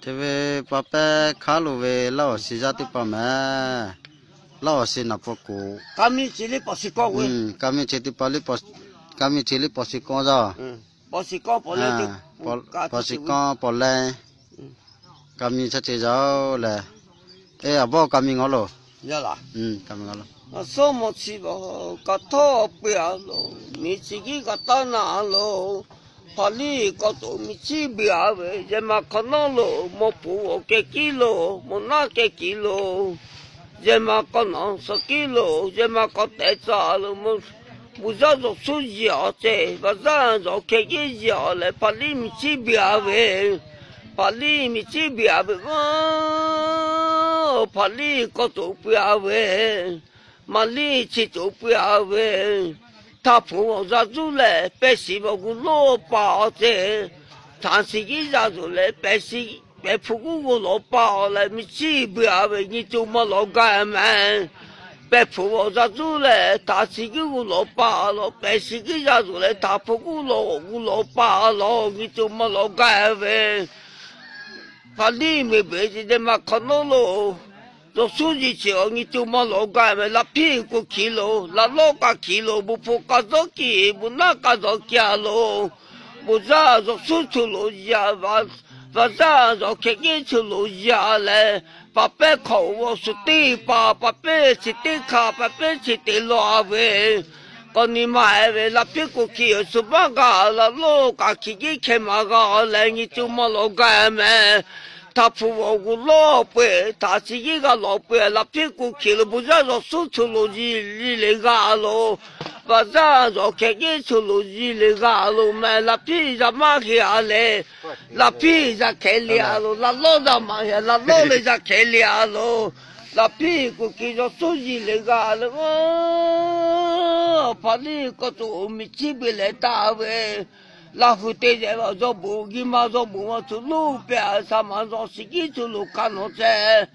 这位爸爸卡路位老是家的爸妈，老是那不过。咱们这里不是讲话。咱们这里巴里不，咱们这里不是讲着。不是讲不来的。不是讲不来。咱们这着嘞，哎呀，不，咱们我了。要啦。咱们我了。什么吃吧，个头不要咯，你自己个大拿咯。怕你个都没吃不要喂，人嘛可能咯，莫补我几kilo，莫拿几kilo，人嘛可能10 kilo，人嘛可带炸了莫。不知道做药的，不知道做开个药来，怕你没吃不要喂，怕你没吃不要喂，怕你个都不要喂。马里吃都不要喂，他父母抓住来，百姓我个老包子，长时间抓住来，百姓别父母我老包来，没吃不要喂，你就没老干嘛？别父母抓住来，长时间我老包了，百姓给抓住来，他父母我老包了，你就没老干喂，把你没背着的嘛看到了。做手机去哦，你就没老干嘛？那屁股去喽，那老干去喽，不破干着去，不拿干着家喽，不然做手出路家吧，不然做开眼出路家嘞，把白口我是对吧？把白是对卡，把白是对老喂。跟你买喂，那屁股去是嘛个？那老干去你开嘛个嘞？你就没老干嘛？他父母老辈，他是一个老辈，那屁股去了，不让说手出路你那个喽，不让说开眼出路你那个喽嘛，那屁子马下来，那屁子开了喽，那老子马下，那老人家开了喽，那屁股去了手你那个喽，怕你个都没起不来打喂。那后头人嘛说不，你嘛说不，我走路边上嘛说司机走路看我在，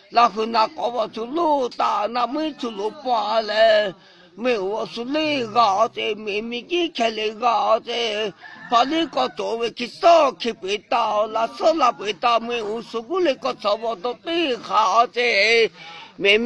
然后那个我走路大，那没走路빠嘞，没我是那个的，妹妹给开那个的，把那个座位去扫去不到，那扫那不到，没我说过那个差不多对好的，妹妹。